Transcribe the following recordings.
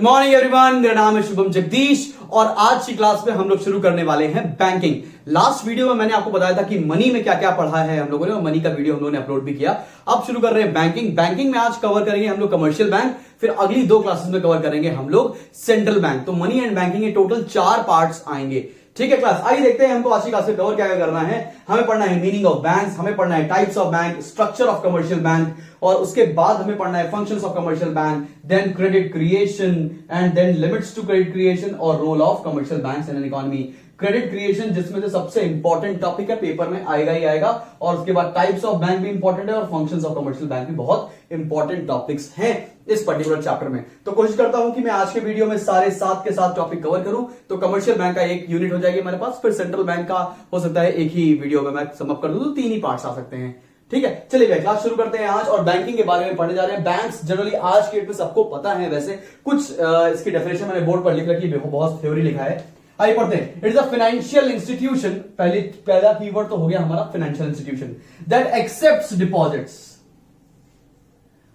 Morning everyone, मेरा नाम है शुभम जगदीश और आज की क्लास में हम लोग शुरू करने वाले हैं बैंकिंग। लास्ट वीडियो में मैंने आपको बताया था कि मनी में क्या क्या पढ़ा है हम लोगों ने, और मनी का वीडियो हम लोगों ने अपलोड भी किया। अब शुरू कर रहे हैं बैंकिंग। बैंकिंग में आज कवर करेंगे हम लोग कमर्शियल बैंक, फिर अगली 2 क्लासेस में कवर करेंगे हम लोग सेंट्रल बैंक। तो मनी एंड बैंकिंग के टोटल 4 पार्ट्स आएंगे। ठीक है क्लास, आइए देखते हैं हमको आज की क्लास में कवर क्या क्या करना है। हमें पढ़ना है मीनिंग ऑफ बैंक्स, हमें पढ़ना है types of bank, structure of commercial bank, और उसके बाद हमें पढ़ना है functions of commercial bank, then credit creation and then limits to credit creation और role of commercial banks in an economy. Credit creation जिसमें से सबसे इंपॉर्टेंट टॉपिक है, पेपर में आएगा ही आएगा, और उसके बाद टाइप्स ऑफ बैंक भी इंपॉर्टेंट है और फंक्शंस ऑफ कमर्शियल बैंक भी बहुत इंपॉर्टेंट टॉपिक्स हैं इस पर्टिकुलर चैप्टर में। तो कोशिश करता हूं कि मैं आज के वीडियो में सारे 7 के 7 टॉपिक कवर करूं। तो कमर्शियल बैंक का एक यूनिट हो जाएगी हमारे पास, फिर सेंट्रल बैंक का हो सकता है एक ही वीडियो में मैं समअप कर दूं, तो 3 ही पार्ट्स आ सकते हैं। ठीक है, चलिए भैया क्लास शुरू करते हैं आज, और बैंकिंग के बारे में पढ़ने जा रहे हैं। बैंक्स जनरली आज के डेट में सबको पता है, वैसे कुछ इसकी डेफिनेशन मैंने बोर्ड पर लिख रखी है, बहुत थ्योरी लिखा है। आइए पढ़ते हैं। It is a financial institution, पहला कीवर्ड तो हो गया हमारा financial institution, that accepts deposits.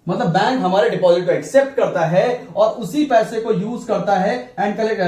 मतलब बैंक हमारे डिपॉजिट को एक्सेप्ट करता है और उसी पैसे को यूज करता है and collect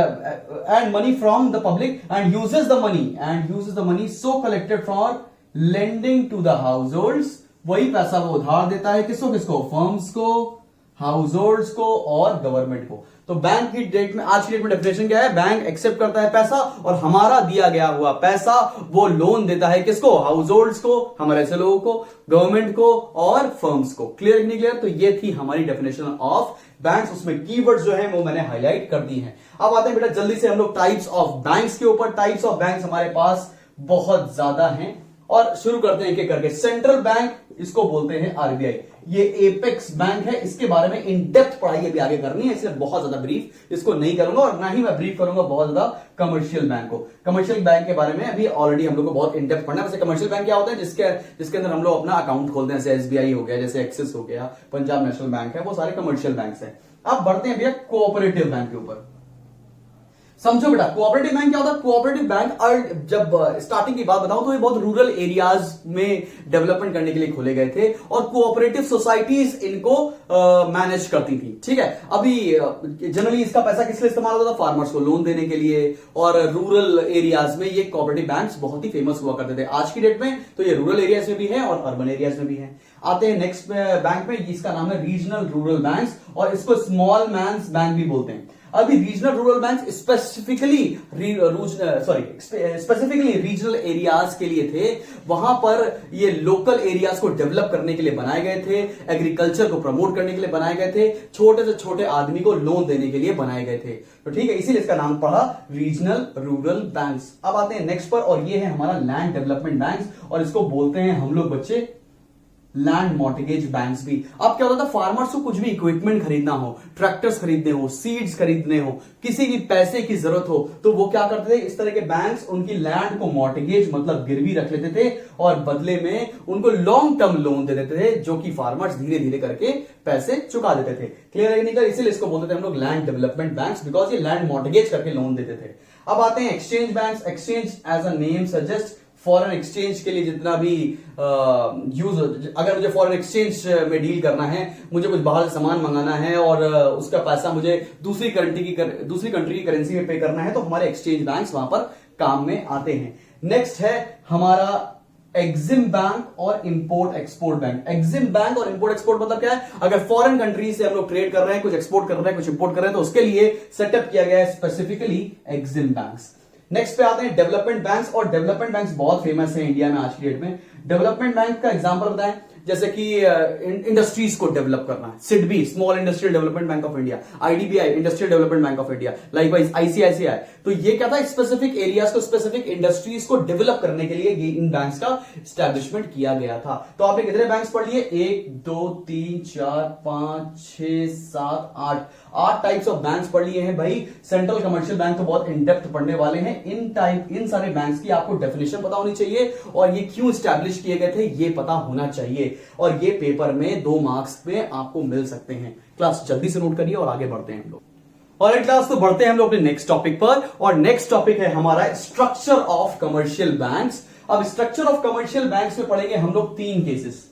and money from the public and uses the money so collected for lending to the households. वही पैसा वो उधार देता है किसको किसको, फर्म्स को, हाउस होल्ड्स को और गवर्नमेंट को। तो बैंक की डेट में, आज की डेट में डेफिनेशन क्या है, बैंक एक्सेप्ट करता है पैसा और हमारा दिया गया हुआ पैसा वो लोन देता है किसको, हाउस होल्ड्स को, हमारे ऐसे लोगों को, गवर्नमेंट को और फर्म्स को। क्लियर नहीं क्लियर? तो ये थी हमारी डेफिनेशन ऑफ बैंक्स। उसमें कीवर्ड्स जो है वो मैंने हाईलाइट कर दी है। अब आते हैं बेटा जल्दी से हम लोग टाइप्स ऑफ बैंक्स के ऊपर। टाइप्स ऑफ बैंक्स हमारे पास बहुत ज्यादा हैं और शुरू करते हैं एक एक करके। सेंट्रल बैंक, इसको बोलते हैं आरबीआई। ये एपेक्स बैंक है, इसके बारे में इन डेप्थ पढ़ाई अभी आगे करनी है, इसलिए बहुत ज्यादा ब्रीफ इसको नहीं करूंगा, और ना ही मैं ब्रीफ करूंगा बहुत ज्यादा कमर्शियल बैंक को। कमर्शियल बैंक के बारे में अभी ऑलरेडी हम लोग को बहुत इन डेप्थ पढ़ना है। वैसे कमर्शियल बैंक क्या होता है, जिसके अंदर हम लोग अपना अकाउंट खोलते हैं, जैसे एसबीआई हो गया, जैसे एक्सिस हो गया, पंजाब नेशनल बैंक है, वो सारे कमर्शियल बैंक है। अब बढ़ते हैं भैया कोऑपरेटिव बैंक के ऊपर। समझो बेटा, कोऑपरेटिव बैंक क्या होता है। कोऑपरेटिव बैंक जब स्टार्टिंग की बात बताऊं तो ये बहुत रूरल एरियाज में डेवलपमेंट करने के लिए खोले गए थे, और कोऑपरेटिव सोसाइटीज इनको मैनेज करती थी। ठीक है, अभी जनरली इसका पैसा किस लिए इस्तेमाल होता था, फार्मर्स को लोन देने के लिए, और रूरल एरियाज में ये कोऑपरेटिव बैंक्स बहुत ही फेमस हुआ करते थे। आज की डेट में तो ये रूरल एरियाज में भी है और अर्बन एरियाज में भी है। आते हैं नेक्स्ट बैंक में, इसका नाम है रीजनल रूरल बैंक्स, और इसको स्मॉल मैन्स बैंक भी बोलते हैं। अभी regional rural bank specifically regional areas के लिए थे। वहां पर ये लोकल एरियाज को डेवलप करने के लिए बनाए गए थे, एग्रीकल्चर को प्रमोट करने के लिए बनाए गए थे, छोटे से छोटे आदमी को लोन देने के लिए बनाए गए थे। तो ठीक है, इसीलिए इसका नाम पड़ा रीजनल रूरल बैंक्स। अब आते हैं नेक्स्ट पर, और ये है हमारा लैंड डेवलपमेंट बैंक्स, और इसको बोलते हैं हम लोग बच्चे लैंड मॉर्टगेज बैंक्स भी। अब क्या होता था, फार्मर्स को कुछ भी इक्विपमेंट खरीदना हो, ट्रैक्टर्स खरीदने हो, सीड्स खरीदने हो, किसी भी पैसे की जरूरत हो, तो वो क्या करते थे, इस तरह के बैंक्स उनकी लैंड को मॉर्टगेज मतलब गिरवी रख लेते थे, और बदले में उनको लॉन्ग टर्म लोन दे देते थे, जो कि फार्मर्स धीरे धीरे करके पैसे चुका देते थे। क्लियर है नहीं कर? इसीलिए इसको बोलते थे हम लोग लैंड डेवलपमेंट बैंक्स, बिकॉज ये लैंड मॉर्टगेज करके लोन देते थे। अब आते हैं exchange banks. Exchange as a name suggest, foreign exchange के लिए जितना भी अगर मुझे फॉरेन एक्सचेंज में डील करना है, मुझे कुछ बाहर से सामान मंगाना है और उसका पैसा मुझे दूसरी कंट्री की करेंसी में पे करना है, तो हमारे एक्सचेंज बैंक्स वहां पर काम में आते हैं। नेक्स्ट है हमारा एग्जिम बैंक और import export bank. EXIM bank और इंपोर्ट एक्सपोर्ट मतलब क्या है, अगर फॉरेन कंट्री से हम लोग ट्रेड कर रहे हैं, कुछ एक्सपोर्ट कर रहे हैं, कुछ इंपोर्ट कर रहे हैं, तो उसके लिए सेटअप किया गया है स्पेसिफिकली एग्जिम बैंक्स। नेक्स्ट पे आते हैं डेवलपमेंट बैंक्स, और डेवलपमेंट बैंक्स बहुत फेमस है इंडिया में आज की डेट में। डेवलपमेंट बैंक का एग्जांपल बताएं, जैसे कि इंडस्ट्रीज को डेवलप करना है, SIDBI small industrial development bank of India, IDBI industrial development bank of India, likewise ICICI. तो ये क्या था, स्पेसिफिक एरियाज को, स्पेसिफिक इंडस्ट्रीज को डेवलप करने के लिए इन बैंक्स का स्टैब्लिशमेंट किया गया था। तो आपने कितने बैंक्स पढ़ लिए, 1 2 3 4 5 6 7 8 टाइप्स ऑफ बैंक्स पढ़ लिए हैं भाई। सेंट्रल कमर्शियल बैंक तो बहुत इन डेप्थ पढ़ने वाले हैं। इन सारे बैंक्स की आपको डेफिनेशन पता होनी चाहिए, और ये क्यों स्टैब्लिश किए गए थे ये पता होना चाहिए, और ये पेपर में 2 मार्क्स में आपको मिल सकते हैं। क्लास जल्दी से नोट करिए और आगे बढ़ते हैं हम लोग। और क्लास तो बढ़ते हैं हम लोग अपने नेक्स्ट टॉपिक पर, और नेक्स्ट टॉपिक है हमारा स्ट्रक्चर ऑफ कमर्शियल बैंक्स। अब स्ट्रक्चर ऑफ कमर्शियल बैंक्स में पढ़ेंगे हम लोग 3 केसेस।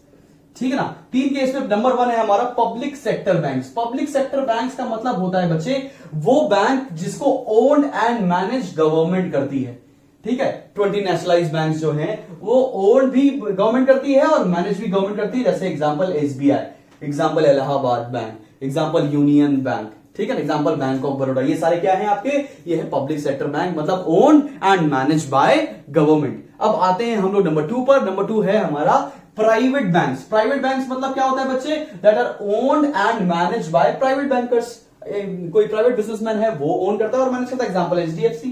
ठीक है ना। 3 केस में नंबर 1 है हमारा public sector banks. Public sector banks का मतलब होता है बच्चे वो बैंक जिसको ओन्ड एंड मैनेज गवर्नमेंट करती है, ठीक है। 20 नेशनलाइज बैंक जो हैं वो ओन्ड भी गवर्नमेंट करती है और मैनेज भी गवर्नमेंट करती है, जैसे example SBI, example Allahabad bank, example union bank, ठीक है ना, एग्जांपल बैंक ऑफ बड़ौदा। ये सारे क्या हैं आपके, ये है पब्लिक सेक्टर बैंक, मतलब owned and manage by government. अब आते हैं हम लोग नंबर 2 पर। नंबर 2 है हमारा प्राइवेट बैंक्स। प्राइवेट बैंक्स मतलब क्या होता है बच्चे, that are owned and manage by private bankers. कोई प्राइवेट बिजनेसमैन है वो ओन करता है और मैनेज करता है, एग्जांपल एचडीएफसी,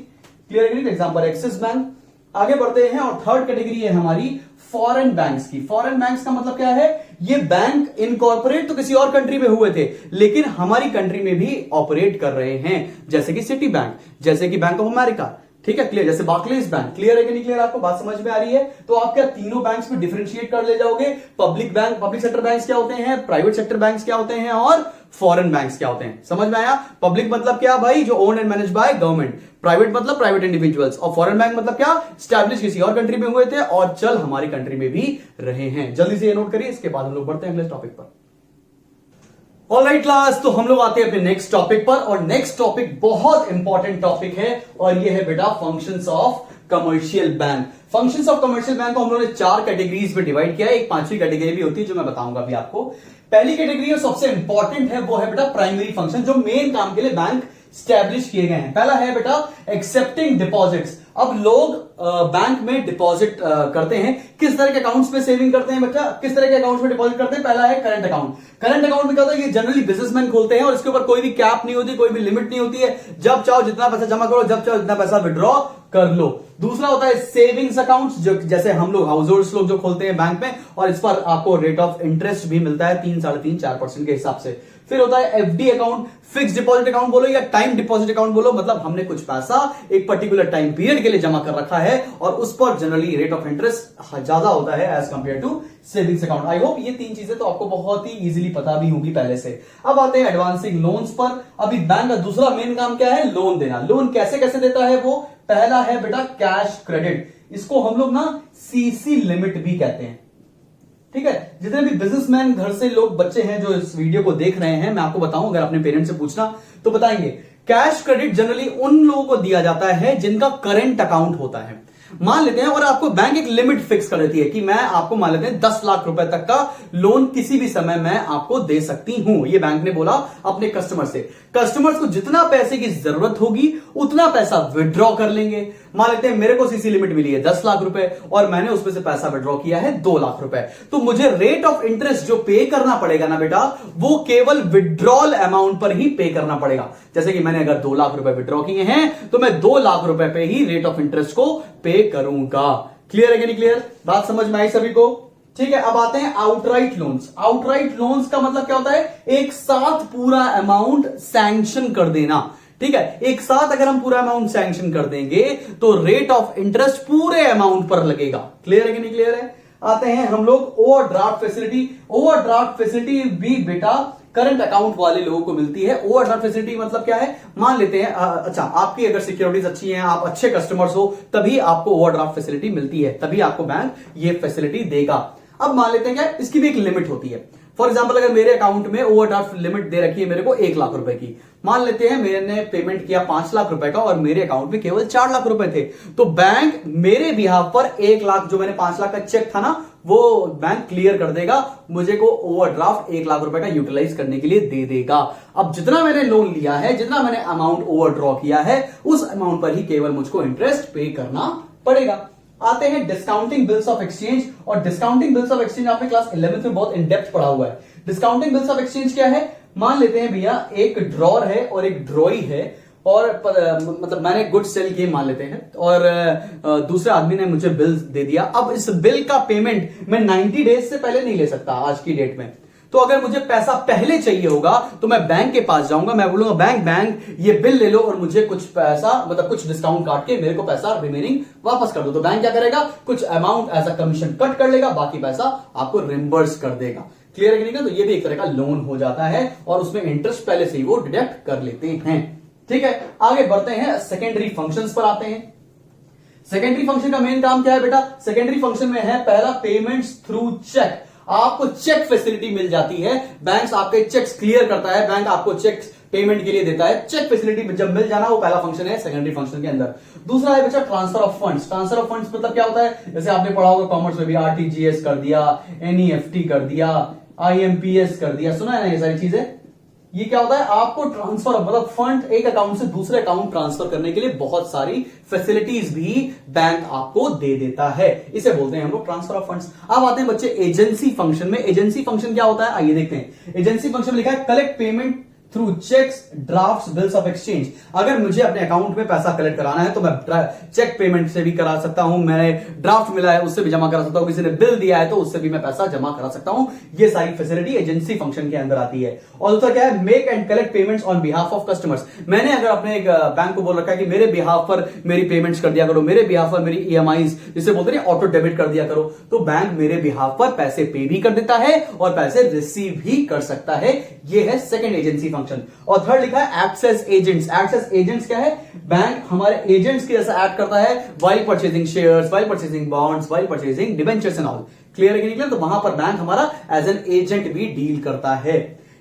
क्लियर है, एग्जांपल एक्सिस बैंक। आगे बढ़ते हैं और थर्ड कैटेगरी है हमारी फॉरेन बैंक्स की। फॉरेन बैंक्स का मतलब क्या है, ये बैंक इनकॉर्पोरेट तो किसी और कंट्री में हुए थे लेकिन हमारी कंट्री में भी ऑपरेट कर रहे हैं, जैसे कि सिटी बैंक, जैसे कि बैंक ऑफ अमेरिका, ठीक है, क्लियर, जैसे बार्कलेज बैंक। क्लियर है कि नहीं क्लियर, आपको बात समझ में आ रही है। तो आप क्या तीनों बैंक्स में डिफरेंशिएट कर ले जाओगे, public bank, public sector banks क्या होते हैं, प्राइवेट सेक्टर बैंक्स क्या होते हैं और फॉरेन बैंक्स क्या होते हैं, समझ में आया। पब्लिक मतलब क्या भाई, जो own and manage by government, private मतलब प्राइवेट इंडिविजुअल्स, और फॉरेन बैंक मतलब क्या, स्टैब्लिश किसी और कंट्री में हुए थे और चल हमारी कंट्री में भी रहे हैं। जल्दी से ये नोट करिए, इसके बाद हम लोग बढ़ते हैं अगले टॉपिक पर। ऑलराइट क्लास, तो हम लोग आते हैं अपने नेक्स्ट टॉपिक पर, और नेक्स्ट टॉपिक बहुत इंपॉर्टेंट टॉपिक है और ये है बेटा functions of commercial bank. Functions of commercial bank को हम लोगों ने 4 कैटेगरीज में डिवाइड किया है, एक 5वीं कैटेगरी भी होती है जो मैं बताऊंगा अभी आपको। पहली कैटेगरी और सबसे इंपॉर्टेंट है वो है बेटा प्राइमरी फंक्शन, जो मेन काम के लिए बैंक स्टैब्लिश किए गए हैं। पहला है बेटा एक्सेप्टिंग डिपॉजिट्स। अब लोग बैंक में डिपॉजिट करते हैं, किस तरह के अकाउंट्स में सेविंग करते हैं बच्चा, किस तरह के अकाउंट्स में डिपॉजिट करते हैं। पहला है करंट अकाउंट। करंट अकाउंट में क्या होता है, ये जनरली बिजनेसमैन खोलते हैं और इसके ऊपर कोई भी कैप नहीं होती, कोई भी लिमिट नहीं होती है, जब चाहो जितना पैसा जमा करो, जब चाहो जितना पैसा विड्रॉ कर लो। दूसरा होता है सेविंग्स अकाउंट्स, जो जैसे हम लोग हाउस होल्ड लोग जो खोलते हैं बैंक में, और इस पर आपको रेट ऑफ इंटरेस्ट भी मिलता है 3, 3.5, 4% के हिसाब से। फिर होता है FD account, fix deposit account बोलो या टाइम डिपॉजिट अकाउंट बोलो, मतलब हमने कुछ पैसा एक पर्टिकुलर टाइम पीरियड के लिए जमा कर रखा है और उस पर जनरली रेट ऑफ इंटरेस्ट ज्यादा होता है as compare to savings account. I hope ये 3 चीजें तो आपको बहुत ही इजीली पता भी होगी पहले से। अब आते हैं एडवांसिंग लोन्स पर। अभी बैंक का दूसरा मेन काम क्या है, लोन देना। लोन कैसे कैसे देता है वो, पहला है बेटा कैश क्रेडिट, इसको हम लोग ना सीसी लिमिट भी कहते हैं, ठीक है। जितने भी बिजनेसमैन घर से लोग बच्चे हैं जो इस वीडियो को देख रहे हैं, मैं आपको बताऊं, अगर अपने पेरेंट्स से पूछना तो बताएंगे, कैश क्रेडिट जनरली उन लोगों को दिया जाता है जिनका करंट अकाउंट होता है। मान लेते हैं और आपको बैंक एक लिमिट फिक्स कर देती है कि मैं आपको मान लेते हैं 10 लाख रुपए तक का लोन किसी भी समय मैं आपको दे सकती हूं। ये बैंक ने बोला अपने कस्टमर से, कस्टमर्स को जितना पैसे की जरूरत होगी उतना पैसा विड्रॉ कर लेंगे। मान लेते हैं मेरे को सीसी लिमिट मिली है 10 लाख रुपए और मैंने उसमें से पैसा विड्रॉ किया है 2 लाख रुपए, तो मुझे रेट ऑफ इंटरेस्ट जो पे करना पड़ेगा ना बेटा, वो केवल विड्रॉल अमाउंट पर ही पे करना पड़ेगा। जैसे कि मैंने अगर 2 लाख रुपए विड्रॉ किए हैं तो मैं 2 लाख रुपए पे ही रेट ऑफ इंटरेस्ट को पे करूंगा। क्लियर है कि नहीं क्लियर, बात समझ में आई सभी को, ठीक है। अब आते हैं आउटराइट लोन्स। आउटराइट लोन्स का मतलब क्या होता है, एक साथ पूरा अमाउंट सैंक्शन कर देना, ठीक है। एक साथ अगर हम पूरा अमाउंट सैंक्शन कर देंगे तो रेट ऑफ इंटरेस्ट पूरे अमाउंट पर लगेगा। क्लियर है कि नहीं क्लियर है। आते हैं हम लोग ओवरड्राफ्ट फैसिलिटी। ओवरड्राफ्ट फैसिलिटी भी बेटा करंट अकाउंट वाले लोगों को मिलती है। ओवरड्राफ्ट फैसिलिटी मतलब क्या है, मान लेते हैं अच्छा आपकी अगर सिक्योरिटीज अच्छी हैं, आप अच्छे कस्टमर्स हो, तभी आपको ओवरड्राफ्ट फैसिलिटी मिलती है, तभी आपको बैंक ये फैसिलिटी देगा। अब मान लेते हैं क्या, इसकी भी एक लिमिट होती है। फॉर एग्जाम्पल अगर मेरे अकाउंट में ओवरड्राफ्ट लिमिट दे रखी है मेरे को 1 लाख रुपए की, मान लेते हैं मैंने पेमेंट किया 5 लाख रुपए का और मेरे अकाउंट में केवल 4 लाख रुपए थे, तो बैंक मेरे बिहाफ पर 1 लाख, जो मैंने 5 लाख का चेक था ना, वो बैंक क्लियर कर देगा, मुझे को ओवरड्राफ्ट 1 लाख रुपए का यूटिलाइज करने के लिए दे देगा। अब जितना मैंने लोन लिया है, जितना मैंने अमाउंट ओवरड्रॉ किया है, उस अमाउंट पर ही केवल मुझको इंटरेस्ट पे करना पड़ेगा। आते हैं डिस्काउंटिंग बिल्स ऑफ एक्सचेंज। और डिस्काउंटिंग बिल्स ऑफ एक्सचेंज आपने क्लास 11th में बहुत इन डेप्थ पढ़ा हुआ है। डिस्काउंटिंग बिल्स ऑफ एक्सचेंज क्या है, मान लेते हैं भैया एक ड्रॉर है और एक ड्रॉई है, और मतलब मैंने गुड सेल किए मान लेते हैं, और दूसरे आदमी ने मुझे बिल दे दिया। अब इस बिल का पेमेंट मैं 90 डेज से पहले नहीं ले सकता आज की डेट में, तो अगर मुझे पैसा पहले चाहिए होगा तो मैं बैंक के पास जाऊंगा, मैं बोलूंगा बैंक ये बिल ले लो और मुझे कुछ पैसा, मतलब कुछ डिस्काउंट काट के मेरे को पैसा रिमेनिंग वापस कर दो। तो बैंक क्या करेगा, कुछ amount as a commission cut कर लेगा, बाकी पैसा आपको रिम्बर्स कर देगा। क्लियर है कि नहीं। तो ये भी एक तरह का लोन हो जाता है और उसमें इंटरेस्ट पहले से ही वो डिडक्ट कर लेते हैं, ठीक है। आगे बढ़ते हैं, सेकेंडरी फंक्शंस पर आते हैं। सेकेंडरी फंक्शन का मेन काम क्या है बेटा, सेकेंडरी फंक्शन में है पहला पेमेंट्स थ्रू चेक। आपको चेक फैसिलिटी मिल जाती है, बैंक आपके चेक्स क्लियर करता है, बैंक आपको चेक पेमेंट के लिए देता है। चेक फैसिलिटी जब मिल जाना, वो पहला फंक्शन है सेकेंडरी फंक्शन के अंदर। दूसरा है बच्चा transfer of funds. Transfer of funds मतलब क्या होता है, जैसे आपने पढ़ा होगा कॉमर्स में भी, आरटीजीएस कर दिया, एनईएफटी कर दिया, आईएमपीएस कर दिया, सुना है ना ये सारी चीजें। ये क्या होता है, आपको ट्रांसफर मतलब फंड एक अकाउंट से दूसरे अकाउंट ट्रांसफर करने के लिए बहुत सारी फैसिलिटीज भी बैंक आपको दे देता है, इसे बोलते हैं हम लोग ट्रांसफर ऑफ फंड्स। अब आते हैं बच्चे एजेंसी फंक्शन में। एजेंसी फंक्शन क्या होता है, आइए देखते हैं। एजेंसी फंक्शन में लिखा है collect payment through cheques, draft, bills of exchange. अगर मुझे अपने अकाउंट में पैसा कलेक्ट कराना है तो मैं चेक पेमेंट से भी करा सकता हूं, मैंने ड्राफ्ट मिला है उससे भी जमा करा सकता हूं, किसी ने बिल दिया है तो उससे भी मैं पैसा जमा करा सकता हूं। ये सारी फैसिलिटी एजेंसी फंक्शन के अंदर आती है। और दूसरा क्या है, make and collect payments on behalf of customers. मैंने अगर अपने एक बैंक को बोल रखा है कि मेरे बिहाफ पर मेरी पेमेंट्स कर दिया करो, मेरे बिहाफ पर मेरी ईएमआईज जिसे बोलते हैं ऑटो डेबिट कर दिया करो, तो बैंक मेरे बिहाफ पर पैसे पे भी कर देता है और पैसे रिसीव भी कर सकता है। यह है सेकंड एजेंसी फंक्शन। और थर्ड लिखा है acts as agents. Acts as agents क्या है, बैंक हमारे एजेंट्स के जैसा एक्ट करता है while purchasing shares, while purchasing bonds, while purchasing debentures and all. Clear है कि नहीं? तो वहां पर बैंक हमारा एज एन एजेंट भी डील करता है।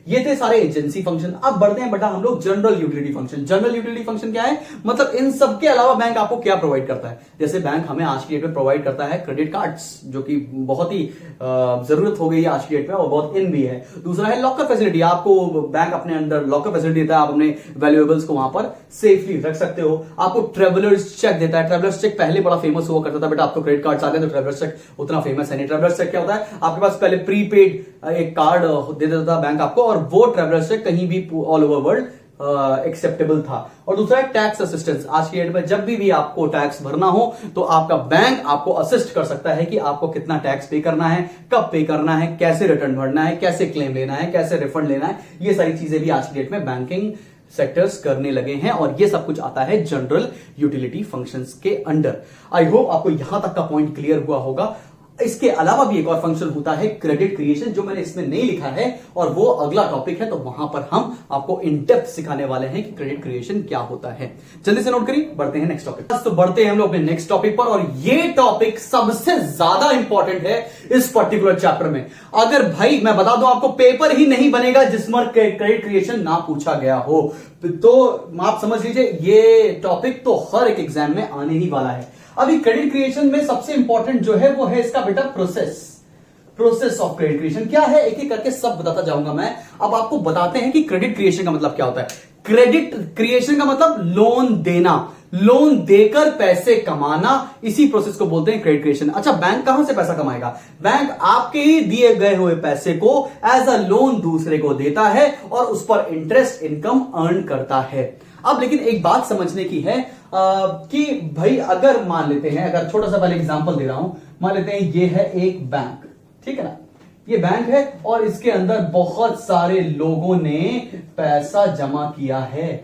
ये थे सारे एजेंसी फंक्शन। अब बढ़ते हैं बेटा हम लोग general utility function. General utility function क्या है, मतलब इन सब के अलावा बैंक आपको क्या प्रोवाइड करता है। जैसे बैंक हमें आज की डेट में प्रोवाइड करता है क्रेडिट कार्ड्स, जो कि बहुत ही जरूरत हो गई है आज की डेट में और बहुत इन भी है। दूसरा है लॉकर फैसिलिटी। आपको बैंक अपने अंदर लॉकर फैसिलिटी देता है, आप अपने वैल्यूएबल्स को वहां पर सेफली रख सकते हो। आपको ट्रेवलर्स चेक देता है। ट्रेवलर्स चेक पहले बड़ा फेमस हुआ करता था, बेटा आपको क्रेडिट कार्ड आ गए तो ट्रेवलर्स चेक उतना फेमस है नहीं। ट्रेवलर्स चेक क्या होता है, आपके पास पहले प्रीपेड एक कार्ड दे देता था बैंक आपको, और वो ट्रेवलर्स चेक कहीं भी ऑल ओवर वर्ल्ड एक्सेप्टेबल था। और दूसरा है टैक्स असिस्टेंस। आज की डेट में जब भी आपको टैक्स भरना हो तो आपका बैंक आपको असिस्ट कर सकता है कि आपको कितना टैक्स पे करना है, कब पे करना है, कैसे रिटर्न भरना है, कैसे क्लेम लेना है, कैसे रिफंड लेना है। ये सारी चीजें भी आज की डेट में बैंकिंग सेक्टर्स करने लगे हैं और ये सब कुछ आता है जनरल यूटिलिटी फंक्शंस के अंडर। आई होप आपको यहां तक का पॉइंट क्लियर हुआ होगा। इसके अलावा भी एक और फंक्शन होता है क्रेडिट क्रिएशन, जो मैंने इसमें नहीं लिखा है और वो अगला टॉपिक है, तो वहां पर हम आपको इन डेप्थ सिखाने वाले हैं कि क्रेडिट क्रिएशन क्या होता है। जल्दी से नोट करिए, बढ़ते हैं नेक्स्ट टॉपिक। तो बढ़ते हैं हम लोग अपने नेक्स्ट टॉपिक पर, और ये टॉपिक सबसे ज्यादा इंपॉर्टेंट है इस पर्टिकुलर चैप्टर में। अगर भाई मैं बता दूं आपको, पेपर ही नहीं बनेगा जिसमें क्रेडिट क्रिएशन ना पूछा गया हो, तो आप समझ लीजिए ये टॉपिक तो हर एक एग्जाम में आने ही वाला है। अभी क्रेडिट क्रिएशन में सबसे इंपॉर्टेंट जो है वो है इसका बेटा प्रोसेस ऑफ क्रेडिट क्रिएशन। क्या है एक एक करके सब बताता जाऊंगा मैं। अब आपको बताते हैं कि क्रेडिट क्रिएशन का मतलब क्या होता है। क्रेडिट क्रिएशन का मतलब लोन देना, लोन देकर पैसे कमाना, इसी प्रोसेस को बोलते हैं क्रेडिट क्रिएशन। अच्छा, बैंक कहां से पैसा कमाएगा? बैंक आपके ही दिए गए हुए पैसे को एज अ लोन दूसरे को देता है और उस पर इंटरेस्ट इनकम अर्न करता है। अब लेकिन एक बात समझने की है कि भाई अगर मान लेते हैं, अगर छोटा सा पहले एग्जांपल दे रहा हूं, मान लेते हैं ये है एक बैंक, ठीक है ना, ये बैंक है और इसके अंदर बहुत सारे लोगों ने पैसा जमा किया है,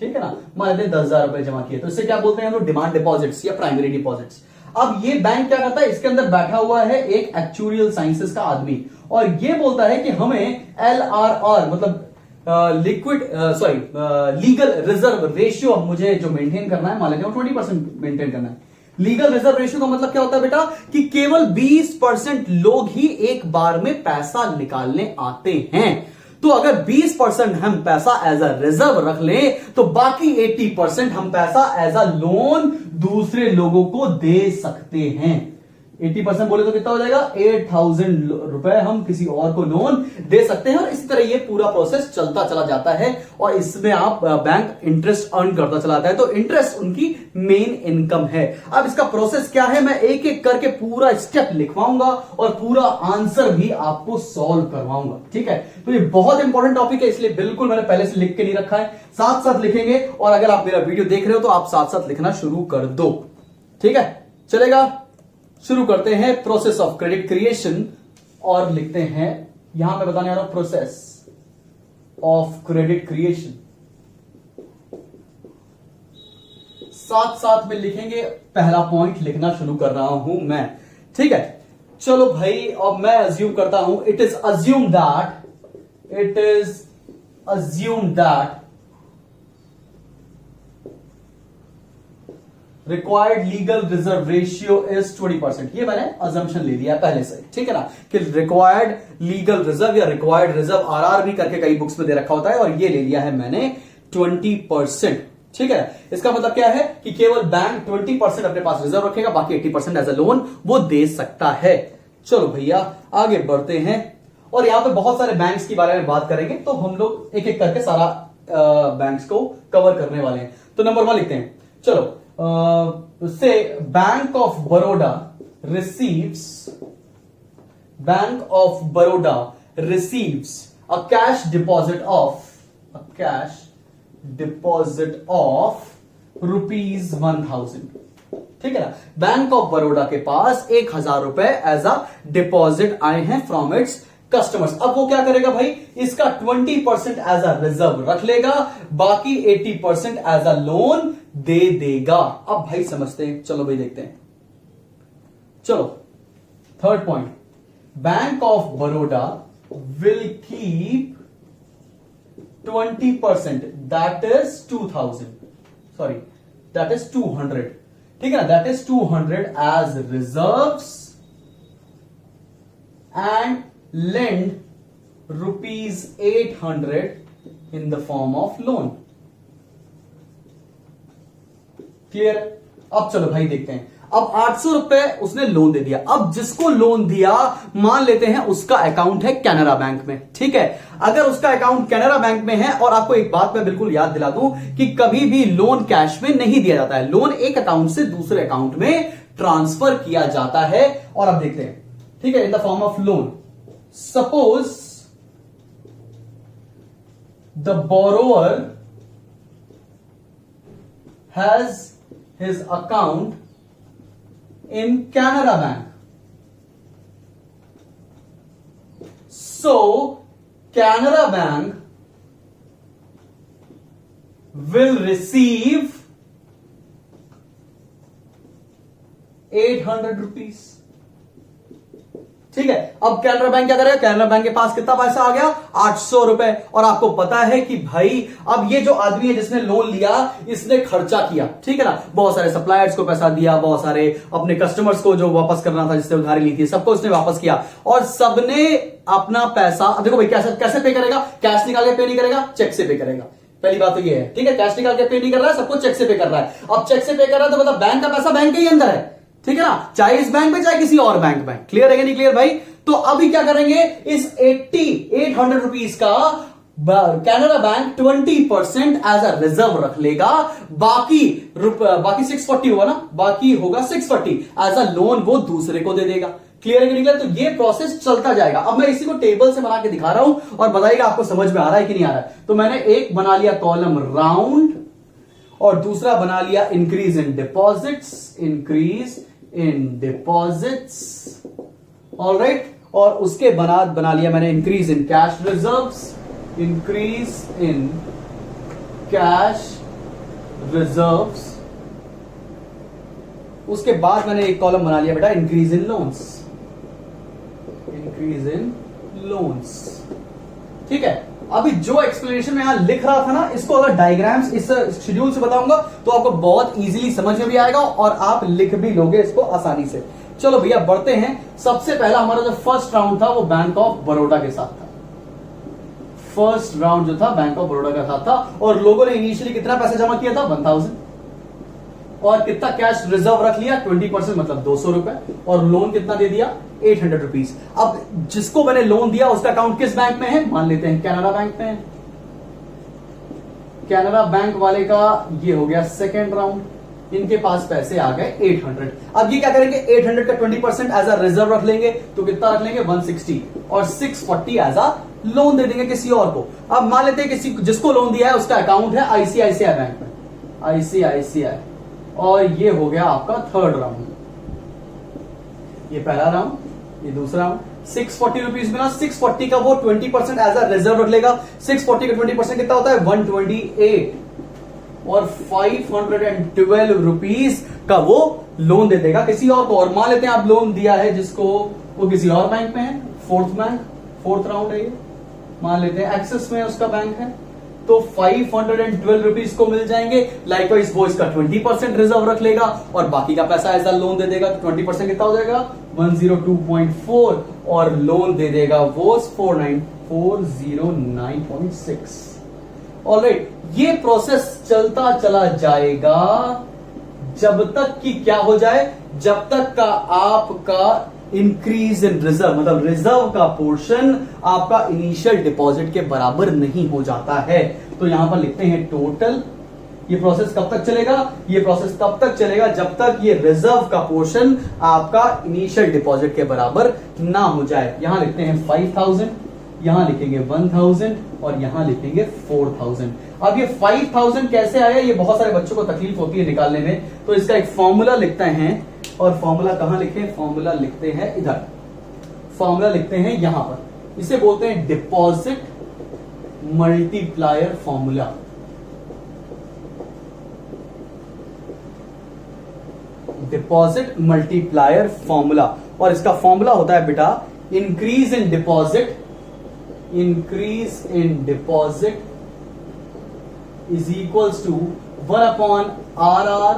ठीक है ना, मान लेते हैं 10,000 रुपए जमा किए, तो इससे क्या बोलते हैं हम लोग, डिमांड डिपॉजिट्स या प्राइमरी डिपॉजिट्स। अब ये बैंक क्या करता है, इसके अंदर बैठा हुआ है एक एक्चुरियल साइंसेस का आदमी और ये बोलता है कि हमें LRR मतलब लीगल रिजर्व रेशियो मुझे जो मेंटेन करना है, मान लेते हैं 20% मेंटेन करना है। लीगल रिजर्व रेशियो का मतलब क्या होता है बेटा, कि केवल 20% लोग ही एक बार में पैसा निकालने आते हैं। तो अगर 20% हम पैसा एज अ रिजर्व रख लें तो बाकी 80% हम पैसा एज अ लोन दूसरे लोगों को दे सकते हैं। 80% बोले तो कितना हो जाएगा, 8,000 रुपए हम किसी और को लोन दे सकते हैं। और इस तरह ये पूरा प्रोसेस चलता चला जाता है और इसमें आप बैंक इंटरेस्ट अर्न करता चला जाता है। तो इंटरेस्ट उनकी मेन इनकम है। अब इसका प्रोसेस क्या है, मैं एक एक करके पूरा स्टेप लिखवाऊंगा और पूरा आंसर भी आपको सॉल्व करवाऊंगा, ठीक है। तो ये बहुत इंपॉर्टेंट टॉपिक है, इसलिए बिल्कुल मैंने पहले से लिख के नहीं रखा है, साथ साथ लिखेंगे। और अगर आप मेरा वीडियो देख रहे हो तो आप साथ साथ लिखना शुरू कर दो, ठीक है, चलेगा। शुरू करते हैं प्रोसेस ऑफ क्रेडिट क्रिएशन और लिखते हैं, यहां मैं बताने आ रहा हूं प्रोसेस ऑफ क्रेडिट क्रिएशन, साथ साथ में लिखेंगे। पहला पॉइंट लिखना शुरू कर रहा हूं मैं, ठीक है। चलो भाई, अब मैं अज्यूम करता हूं, it is assume that required legal reserve ratio is 20%। ये मैंने अजम्पशन ले लिया पहले से, ठीक है ना, कि रिक्वायर्ड लीगल रिजर्व या रिक्वायर्ड रिजर्व आरआरबी करके कई बुक्स में दे रखा होता है, और ये ले लिया है मैंने 20%। ठीक है, इसका मतलब क्या है कि केवल बैंक 20% अपने पास रिजर्व रखेगा, बाकी 80% एज अ लोन वो दे सकता है। चलो भैया आगे बढ़ते हैं, और यहां पे बहुत सारे बैंक्स के बारे में बात करेंगे, तो हम लोग एक एक करके सारा बैंक्स को कवर करने वाले हैं। तो नंबर 1 लिखते हैं, चलो से bank of Baroda receives a cash deposit of ₹1000। ठीक है ना, बैंक ऑफ बड़ौदा के पास 1000 रुपए एज अ डिपॉजिट आए हैं फ्रॉम इट्स कस्टमर्स। अब वो क्या करेगा भाई, इसका 20% एज अ रिजर्व रख लेगा, बाकी 80% एज अ लोन दे देगा। अब भाई समझते हैं, चलो भाई देखते हैं। चलो third point, bank of Baroda will keep 20%, that is 200, ठीक है ना, that is 200 as reserves and lend ₹800 in the form of loan। Clear? अब चलो भाई देखते हैं। अब 800 रुपए उसने लोन दे दिया। अब जिसको लोन दिया, मान लेते हैं उसका अकाउंट है कैनरा बैंक में, ठीक है। अगर उसका अकाउंट कैनरा बैंक में है, और आपको एक बात मैं बिल्कुल याद दिला दूं कि कभी भी लोन कैश में नहीं दिया जाता है, लोन एक अकाउंट से दूसरे अकाउंट में ट्रांसफर किया जाता है। और अब देखते हैं, ठीक है, in the form of loan. Suppose the borrower has his account in Canara Bank. So, Canara Bank will receive 800 rupees। ठीक है, अब कैनरा बैंक क्या करेगा, कैनरा बैंक के पास कितना पैसा आ गया, 800 रुपए। और आपको पता है कि भाई अब ये जो आदमी है जिसने लोन लिया, इसने खर्चा किया, ठीक है ना, बहुत सारे सप्लायर्स को पैसा दिया, बहुत सारे अपने कस्टमर्स को जो वापस करना था, जिससे उधारी ली थी, सबको उसने वापस किया, और सबने अपना पैसा, अब देखो भाई कैसे पे करेगा, कैश निकाल के पे नहीं करेगा, चेक से पे करेगा। पहली बात तो ये है, ठीक है, कैश निकाल के पे नहीं कर रहा है, सबको चेक से पे कर रहा है। अब चेक से पे कर रहा है तो मतलब बैंक का पैसा बैंक के ही अंदर है, ठीक है ना, चाहे इस बैंक में चाहे किसी और बैंक में। क्लियर है कि नहीं क्लियर भाई? तो अभी क्या करेंगे, इस 800 रुपीज का Canara bank 20% as a reserve रख लेगा, बाकी 640 होगा ना, बाकी होगा 640 एज अ लोन वो दूसरे को दे देगा। क्लियर है कि नहीं क्लियर? तो ये प्रोसेस चलता जाएगा। अब मैं इसी को टेबल से बना के दिखा रहा हूं, और बताइएगा आपको समझ में आ रहा है कि नहीं आ रहा है। तो मैंने एक बना लिया कॉलम राउंड, और दूसरा बना लिया इंक्रीज इन डिपॉजिट्स, ऑलराइट, और उसके बाद बना लिया मैंने इंक्रीज इन कैश रिजर्व्स, उसके बाद मैंने एक कॉलम बना लिया बेटा इंक्रीज इन लोन्स, ठीक है। अभी जो एक्सप्लेनेशन में यहां लिख रहा था ना, इसको अगर डायग्राम्स इस शेड्यूल से बताऊंगा तो आपको बहुत इजीली समझ में भी आएगा, और आप लिख भी लोगे इसको आसानी से। चलो भैया बढ़ते हैं। सबसे पहला हमारा जो फर्स्ट राउंड था वो बैंक ऑफ बड़ौदा के साथ था। फर्स्ट राउंड जो था बैंक ऑफ बड़ौदा के साथ था, और लोगों ने इनिशियली कितना पैसा जमा किया था, 1000, और कितना कैश रिजर्व रख लिया, 20% मतलब 200 रुपए, और लोन कितना दे दिया, 800 रुपीज। अब जिसको मैंने लोन दिया उसका अकाउंट किस बैंक में है, मान लेते हैं कैनरा बैंक में है। कैनरा बैंक वाले का ये हो गया सेकेंड राउंड, इनके पास पैसे आ गए 800। अब ये क्या करेंगे, 800 का 20% एज अ रिजर्व रख लेंगे, तो कितना रख लेंगे, 160, और 640 एज अ लोन दे देंगे किसी और को। अब मान लेते हैं किसी जिसको लोन दिया है उसका अकाउंट है आईसीआईसीआई बैंक में, आईसीआईसीआई, और ये हो गया आपका थर्ड राउंड। ये पहला राउंड, ये दूसरा राउंड। 640 रुपीज में ना, 640 का वो 20% एज अ रिजर्व रख लेगा। 640 का 20% कितना होता है, 128, और 512 रुपीज का वो लोन दे देगा किसी और को। और मान लेते हैं आप लोन दिया है जिसको, वो किसी और बैंक में है, फोर्थ राउंड है ये, मान लेते हैं एक्सिस में उसका बैंक है, तो 512 रुपीज को मिल जाएंगे। लाइकवाइज वो इसका 20% रिजर्व रख लेगा और बाकी का पैसा एज अ लोन दे देगा। तो 20% कितना हो जाएगा 102.4 और लोन दे देगा वो 409.6। ऑलराइट, ये प्रोसेस चलता चला जाएगा जब तक कि क्या हो जाए, जब तक का आपका इंक्रीज इन रिजर्व, मतलब रिजर्व का पोर्शन आपका इनिशियल डिपॉजिट के बराबर नहीं हो जाता है। तो यहां पर लिखते हैं टोटल। ये प्रोसेस कब तक चलेगा, ये प्रोसेस तब तक चलेगा जब तक ये रिजर्व का पोर्शन आपका इनिशियल डिपॉजिट के बराबर ना हो जाए। यहां लिखते हैं 5000, यहां लिखेंगे 1000 और यहां लिखेंगे 4000। अब ये 5000 कैसे आया, ये बहुत सारे बच्चों को तकलीफ होती है निकालने में, तो इसका एक फॉर्मूला लिखते हैं। और फॉर्मूला कहां लिखे, फॉर्मूला लिखते हैं इधर, फॉर्मूला लिखते हैं यहां पर। इसे बोलते हैं deposit multiplier formula. Deposit multiplier formula, और इसका फॉर्मूला होता है बेटा increase in deposit, increase in deposit is equals to 1/RR,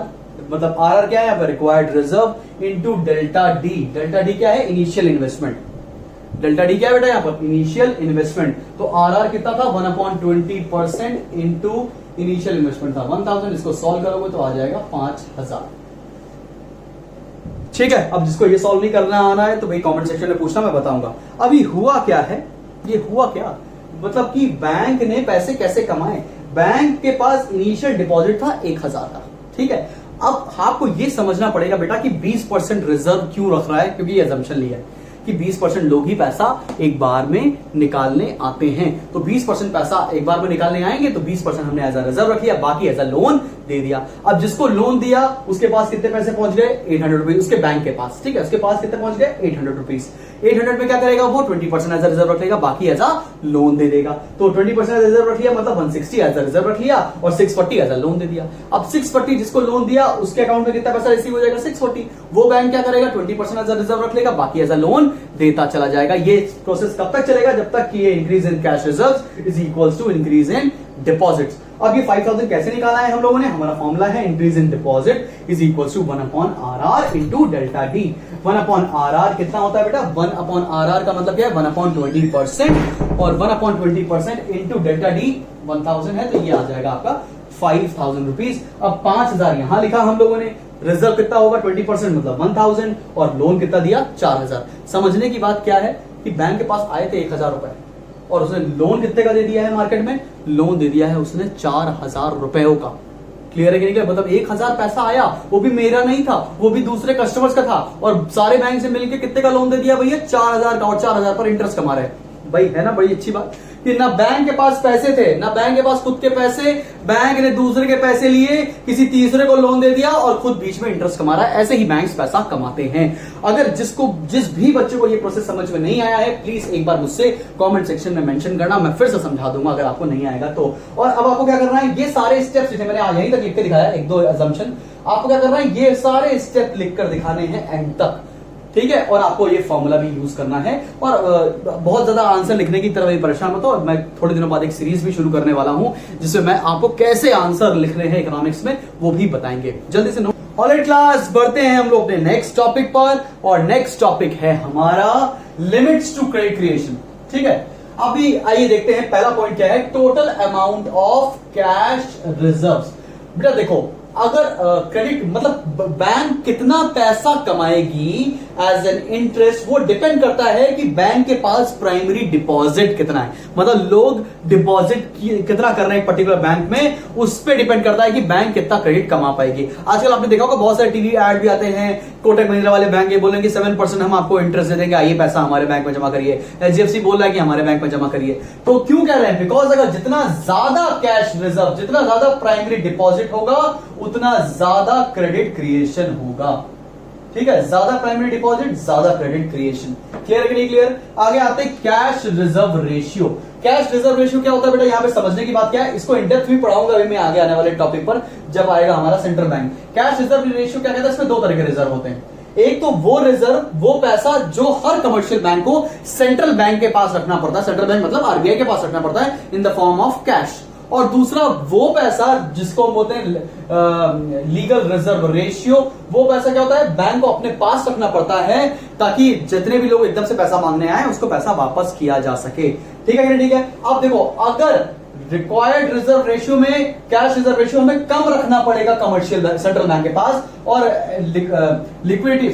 मतलब RR क्या है यहाँ पर, required reserve, into delta D. Delta D क्या है, इनिशियल इन्वेस्टमेंट। डेल्टा डी क्या है बेटा यहाँ पर, इनिशियल इन्वेस्टमेंट। तो RR कितना था 1/20% इनटू इनिशियल इन्वेस्टमेंट था 1000। इसको सॉल्व करोगे तो आ जाएगा 5000। ठीक है, अब जिसको ये सॉल्व नहीं करना आना है तो भाई कमेंट सेक्शन में पूछना, मैं बताऊंगा। अभी हुआ क्या है, ये हुआ क्या, मतलब कि बैंक ने पैसे कैसे कमाए। बैंक के पास इनिशियल डिपॉजिट था 1000 का, ठीक है। अब आपको ये समझना पड़ेगा बेटा कि 20% रिजर्व क्यों रख रहा है, क्योंकि ये अजम्पशन लिया है कि 20% लोग ही पैसा एक बार में निकालने आते हैं। तो 20% पैसा एक बार में निकालने आएंगे तो 20% हमने एज अ रिजर्व रख लिया, बाकी एज अ लोन दे दिया। अब जिसको लोन दिया उसके पास कितने पैसे पहुंच गए, 800 रुपीज उसके बैंक के पास, ठीक है। उसके पास कितने पहुंच गए, 800 रुपीज। 800 में क्या करेगा वो 20% एज अ रिजर्व रख लेगा, बाकी एज अ लोन दे देगा। तो 20% एज अ रिजर्व रख लिया, मतलब 160 एज अ रिजर्व रख लिया और 640 एज अ लोन दे दिया। अब 640 जिसको लोन दिया उसके अकाउंट में कितना पैसा रिसीव हो जाएगा, 640। वो बैंक क्या करेगा, 20% एज अ रिजर्व रख लेगा, बाकी एज अ लोन देता चला जाएगा। ये प्रोसेस कब तक चलेगा, जब तक कि ये increase in cash reserves is equals to increase in deposits. अब ये 5000 कैसे निकाला है हम लोगों ने, हमारा फॉर्मूला है increase in deposit is equals to 1/RR into delta D. 1/RR कितना होता है बेटा, 1/RR का मतलब क्या है 1/20%, और 1/20% इनटू डेल्टा डी 1000 है, तो ये आ जाएगा आपका 5000 रुपीज। अब 5000 यहां लिखा हम लोगों ने, रिजर्व कितना होगा 20% मतलब 1000, और लोन कितना दिया 4000। समझने की बात क्या है कि बैंक के पास आए थे 1000 रुपए और उसने लोन कितने का दे दिया है, मार्केट में लोन दे दिया है उसने 4000 रुपयों का। क्लियर है कि नहीं, मतलब 1000 पैसा आया, वो भी मेरा नहीं था, वो भी दूसरे कस्टमर्स का था, और सारे बैंक से मिलकर कितने का लोन दे दिया भैया 4000 का, और 4000 पर इंटरेस्ट कमा रहे हैं भाई, है ना बड़ी अच्छी बात कि ना बैंक के पास पैसे थे, ना बैंक के पास खुद के पैसे, बैंक ने दूसरे के पैसे लिए, किसी तीसरे को लोन दे दिया और खुद बीच में इंटरेस्ट कमा रहा है। ऐसे ही बैंक्स पैसा कमाते हैं। अगर जिस भी बच्चे को ये प्रोसेस समझ में नहीं आया है, प्लीज एक बार मुझसे कमेंट सेक्शन में मेंशन करना, मैं फिर से समझा दूंगा अगर आपको नहीं आएगा तो। और अब आपको क्या करना है, ये सारे स्टेप्स जिन्हें मैंने आज यहीं तक लिख के दिखाया, एक दो अजम्पशन, आपको क्या करना है, ये सारे स्टेप लिखकर दिखाने हैं एंड तक, ठीक है। और आपको ये फॉर्मूला भी यूज करना है, और बहुत ज्यादा आंसर लिखने की तरफ परेशान मत हो। मैं थोड़े दिनों बाद एक सीरीज भी शुरू करने वाला हूं जिसमें मैं आपको कैसे आंसर लिखने हैं इकोनॉमिक्स में वो भी बताएंगे, जल्दी से। ऑलराइट क्लास, बढ़ते हैं हम लोग अपने नेक्स्ट टॉपिक पर, और नेक्स्ट टॉपिक है हमारा लिमिट्स टू क्रेडिट क्रिएशन, ठीक है। अभी आइए देखते हैं पहला पॉइंट क्या है, total amount of cash reserves. बेटा देखो, अगर क्रेडिट मतलब बैंक कितना पैसा कमाएगी एज एन इंटरेस्ट, वो डिपेंड करता है कि बैंक के पास प्राइमरी डिपॉजिट कितना है, मतलब लोग डिपॉजिट कितना कर रहे हैं एक पर्टिकुलर बैंक में, उस पर डिपेंड करता है कि बैंक कितना क्रेडिट कमा पाएगी। आजकल आपने देखा होगा बहुत सारे टीवी एड भी आते हैं, कोटक महिंद्रा वाले बैंक ये बोलेंगे 7% हम आपको इंटरेस्ट दे देंगे, आइए पैसा हमारे बैंक में जमा करिए। HDFC बोल रहा है कि हमारे बैंक में जमा करिए। तो क्यों कह रहे हैं, बिकॉज अगर जितना ज्यादा कैश रिजर्व, जितना ज्यादा प्राइमरी डिपॉजिट होगा उतना ज्यादा क्रेडिट क्रिएशन होगा, ठीक है। ज्यादा प्राइमरी डिपॉजिट ज्यादा क्रेडिट क्रिएशन। क्लियर कि नहीं क्लियर। आगे आते हैं cash reserve ratio. Cash reserve ratio क्या होता है बेटा, यहां पे समझने की बात क्या है, इसको इंडेप्थ भी पढ़ाऊंगा अभी मैं आगे आने वाले टॉपिक पर जब आएगा हमारा central bank. Cash reserve ratio क्या कहता है, इसमें दो तरह के रिजर्व होते हैं। एक तो वो रिजर्व, वो पैसा जो हर कमर्शियल बैंक को सेंट्रल बैंक के पास रखना पड़ता है, सेंट्रल बैंक मतलब RBI के पास रखना पड़ता है in the form of cash. और दूसरा वो पैसा जिसको हम बोलते हैं लीगल रिजर्व रेशियो, वो पैसा क्या होता है, बैंक को अपने पास रखना पड़ता है ताकि जितने भी लोग एकदम से पैसा मांगने आए उसको पैसा वापस किया जा सके। ठीक है कि नहीं? ठीक है। अब देखो, अगर रिक्वायर्ड रिजर्व रेशियो में कैश रिजर्व रेशियो हमें कम रखना पड़ेगा कमर्शियल सेंट्रल बैंक के पास, और लिक्विडिटी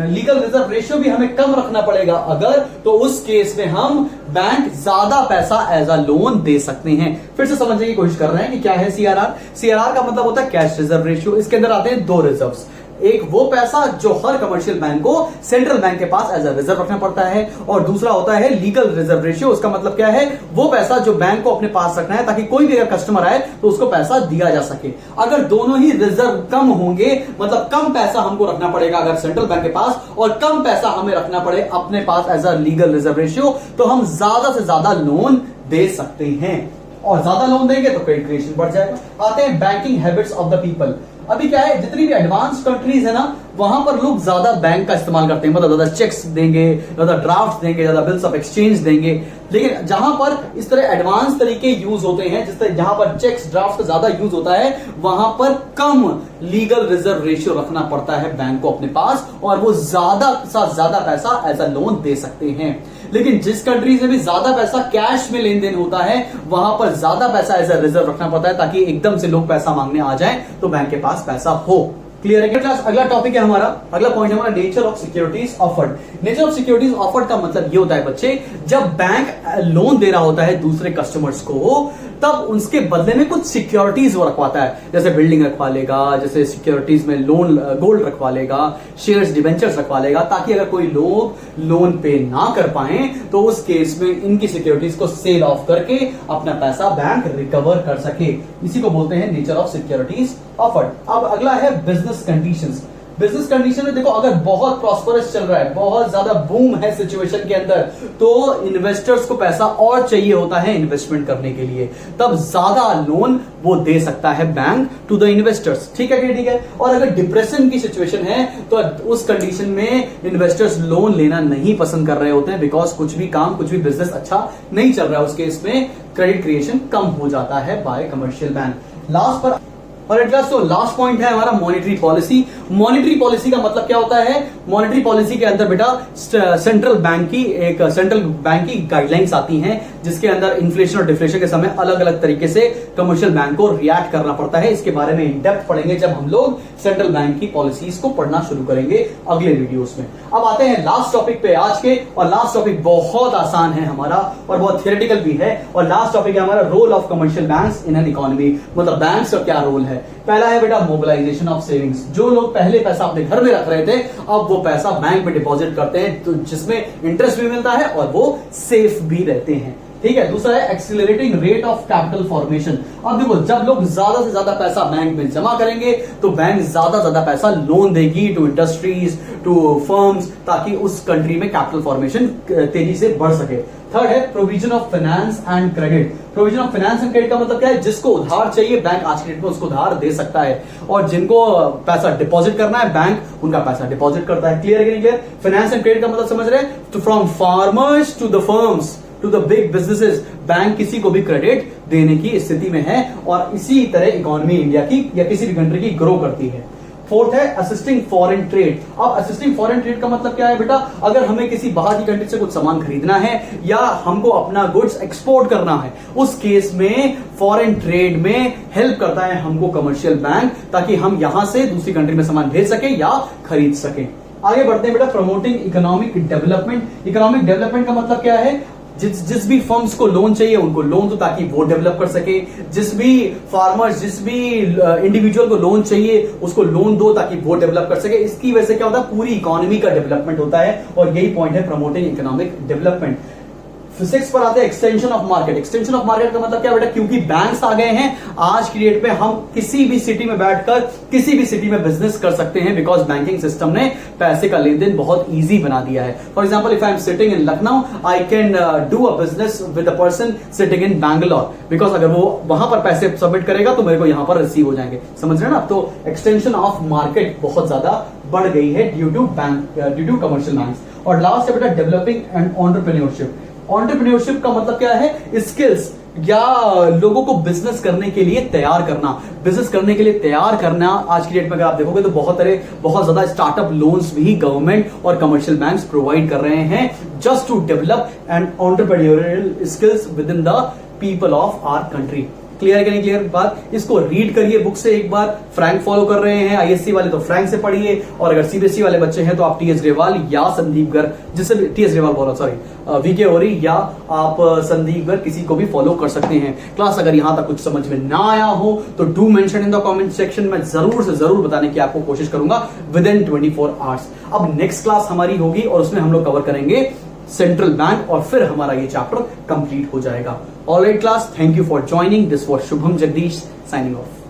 लीगल रिजर्व रेशियो भी हमें कम रखना पड़ेगा अगर, तो उस केस में हम बैंक ज्यादा पैसा एज अ लोन दे सकते हैं। फिर से समझने की कोशिश कर रहे हैं कि क्या है सीआरआर। सीआरआर का मतलब होता है कैश रिजर्व रेशियो। इसके अंदर आते हैं दो रिजर्व्स, एक वो पैसा जो हर कमर्शियल बैंक को सेंट्रल बैंक के पास एज अ रिजर्व रखना पड़ता है, और दूसरा होता है लीगल रिजर्व रेशियो। उसका मतलब क्या है, वो पैसा जो बैंक को अपने पास रखना है ताकि कोई भी अगर कस्टमर आए तो उसको पैसा दिया जा सके। अगर दोनों ही रिजर्व कम होंगे, मतलब कम पैसा हमको रखना पड़ेगा अगर सेंट्रल बैंक के पास, और कम पैसा हमें रखना पड़े अपने पास as a legal reserve ratio, तो हम ज्यादा से ज्यादा लोन दे सकते हैं, और ज्यादा लोन देंगे तो क्रेडिट क्रिएशन बढ़ जाएगा। आते हैं banking habits of the people. अभी क्या है, जितनी भी एडवांस कंट्रीज है ना, वहां पर लोग ज्यादा बैंक का इस्तेमाल करते हैं, मतलब ज्यादा चेक्स देंगे, ज्यादा ड्राफ्ट देंगे, ज्यादा बिल्स ऑफ एक्सचेंज देंगे। लेकिन जहां पर इस तरह एडवांस तरीके यूज होते हैं, जिस तरह जहां पर चेक्स ड्राफ्ट का ज्यादा यूज होता है, वहां पर कम लीगल रिजर्व रेशियो रखना पड़ता है बैंक को अपने पास, और वो ज्यादा से ज्यादा पैसा एज अ लोन दे सकते हैं। लेकिन जिस कंट्री से भी ज्यादा पैसा कैश में लेन देन होता है, वहां पर ज्यादा पैसा एज अ रिजर्व रखना पड़ता है ताकि एकदम से लोग पैसा मांगने आ जाएं तो बैंक के पास पैसा हो। क्लियर है क्लास? अगला टॉपिक है हमारा, अगला पॉइंट है हमारा nature of securities offered. Nature of securities offered का मतलब ये होता है बच्चे, जब बैंक लोन दे रहा होता है दूसरे कस्टमर्स को, तब उसके बदले में कुछ सिक्योरिटीज वो रखवाता है, जैसे बिल्डिंग रखवा लेगा, जैसे सिक्योरिटीज में लोन गोल्ड रखवा लेगा, शेयर्स डिबेंचर्स रखवा लेगा, ताकि अगर कोई लोग लोन पे ना कर पाए तो उस केस में इनकी सिक्योरिटीज को सेल ऑफ करके अपना पैसा बैंक रिकवर कर सके। इसी को बोलते हैं नेचर ऑफ सिक्योरिटीज ऑफर्ड। अब अगला है बिजनेस कंडीशंस। बिजनेस कंडीशन में देखो, अगर बहुत प्रॉस्परस चल रहा है, बहुत ज्यादा बूम है सिचुएशन के अंदर, तो इन्वेस्टर्स को पैसा और चाहिए होता है इन्वेस्टमेंट करने के लिए, तब ज्यादा लोन वो दे सकता है बैंक टू द इन्वेस्टर्स। ठीक है, ठीक है। और अगर डिप्रेशन की सिचुएशन है तो उस कंडीशन में इन्वेस्टर्स लोन लेना नहीं पसंद कर रहे होते हैं, बिकॉज कुछ भी बिजनेस अच्छा नहीं चल रहा है, उस केस में क्रेडिट क्रिएशन कम हो जाता है बाय कमर्शियल बैंक। लास्ट पर और एट लास्ट, तो लास्ट पॉइंट है हमारा मॉनेटरी पॉलिसी। मॉनेटरी पॉलिसी का मतलब क्या होता है, मॉनेटरी पॉलिसी के अंदर बेटा सेंट्रल बैंक की गाइडलाइंस आती हैं, जिसके अंदर इन्फ्लेशन और डिफ्लेशन के समय अलग अलग तरीके से कमर्शियल बैंक को रिएक्ट करना पड़ता है। इसके बारे में इन डेप्थ पढ़ेंगे जब हम लोग सेंट्रल बैंक की पॉलिसीज को पढ़ना शुरू करेंगे अगले वीडियोस में। अब आते हैं लास्ट टॉपिक पे आज के, और लास्ट टॉपिक बहुत आसान है हमारा और बहुत थियोरेटिकल भी है, और लास्ट टॉपिक है हमारा role of commercial banks in an economy, मतलब बैंक्स का क्या रोल है। पहला है बेटा मोबिलाइजेशन ऑफ सेविंग्स। जो लोग पहले पैसा अपने घर में रख रहे थे, अब वो पैसा बैंक में डिपॉजिट करते हैं, तो जिसमें इंटरेस्ट भी मिलता है और वो सेफ भी रहते हैं। ठीक है। दूसरा है accelerating rate of capital formation. अब देखो, जब लोग ज्यादा से ज्यादा पैसा बैंक में जमा करेंगे तो बैंक ज्यादा ज्यादा पैसा लोन देगी टू इंडस्ट्रीज, टू फर्म्स, ताकि उस कंट्री में कैपिटल फॉर्मेशन तेजी से बढ़ सके। थर्ड है provision of finance and credit. Provision of finance and credit का मतलब क्या है, जिसको उधार चाहिए बैंक आज के डेट में उसको उधार दे सकता है, और जिनको पैसा डिपॉजिट करना है बैंक उनका पैसा डिपॉजिट करता है। क्लियर है कि नहीं क्लियर? फाइनेंस एंड क्रेडिट का मतलब समझ रहे हैं, तो from farmers to the firms to the big businesses, bank किसी को भी क्रेडिट देने की स्थिति में है, और इसी तरह इकोनॉमी इंडिया की या किसी भी कंट्री की ग्रो करती है। फोर्थ है असिस्टिंग फॉरेन ट्रेड। अब असिस्टिंग फॉरेन ट्रेड का मतलब क्या है बेटा, अगर हमें किसी बाहर की कंट्री से कुछ सामान खरीदना है या हमको अपना गुड्स एक्सपोर्ट करना है, उस केस में फॉरेन ट्रेड में हेल्प करता है हमको कमर्शियल बैंक, ताकि हम यहां से दूसरी कंट्री में सामान भेज सके या खरीद सके। आगे बढ़ते हैं बेटा, promoting economic development. Economic development का मतलब क्या है, जिस भी फर्म्स को लोन चाहिए उनको लोन दो ताकि वो डेवलप कर सके, जिस भी फार्मर्स, जिस भी इंडिविजुअल को लोन चाहिए उसको लोन दो ताकि वो डेवलप कर सके। इसकी वजह से क्या होता है, पूरी इकोनॉमी का डेवलपमेंट होता है, और यही पॉइंट है प्रमोटिंग इकोनॉमिक डेवलपमेंट। फिजिक्स पर आते हैं extension of market. Extension of market का मतलब क्या बेटा, क्योंकि बैंक्स आ गए हैं आज की डेट में, हम किसी भी सिटी में बैठकर किसी भी सिटी में बिजनेस कर सकते हैं, बिकॉज बैंकिंग सिस्टम ने पैसे का लेन देन बहुत इजी बना दिया है। For example, if I am sitting in Lucknow, I can do a business with a person sitting in Bangalore, because अगर वो वहां पर पैसे सबमिट करेगा तो मेरे को यहां पर रिसीव हो जाएंगे। समझ रहे हैं ना? तो एक्सटेंशन ऑफ मार्केट बहुत ज्यादा बढ़ गई है ड्यू टू कमर्शियल बैंक्स। और लास्ट है बेटा डेवलपिंग एंड एंटरप्रेन्योरशिप। एंटरप्रेन्योरशिप का मतलब क्या है, स्किल्स या लोगों को बिजनेस करने के लिए तैयार करना। बिजनेस करने के लिए तैयार करना आज की डेट में अगर आप देखोगे तो बहुत ज्यादा स्टार्टअप लोन्स भी गवर्नमेंट और कमर्शियल बैंक्स प्रोवाइड कर रहे हैं just to develop and entrepreneurial skills within the people of our country. Clear है कि नहीं क्लियर बात? इसको रीड करिए बुक से एक बार। फ्रैंक फॉलो कर रहे हैं आईएससी वाले तो फ्रैंक से पढ़िए, और अगर सीबीएसई वाले बच्चे हैं तो आप टीएस ग्रेवाल या संदीप गर्ग, जिससे टीएस ग्रेवाल बोला सॉरी वीके ओरी, या आप संदीप गर्ग किसी को भी फॉलो कर सकते हैं। क्लास अगर यहां तक कुछ समझ में ना आया हो तो do mention in the comment section में, जरूर से जरूर बताने की आपको कोशिश करूंगा विद इन 24 आवर्स। अब नेक्स्ट क्लास हमारी होगी और उसमें हम लोग कवर करेंगे सेंट्रल बैंक, और फिर हमारा ये चैप्टर कंप्लीट हो जाएगा। Alright class, thank you for joining. This was Shubham Jagdish signing off.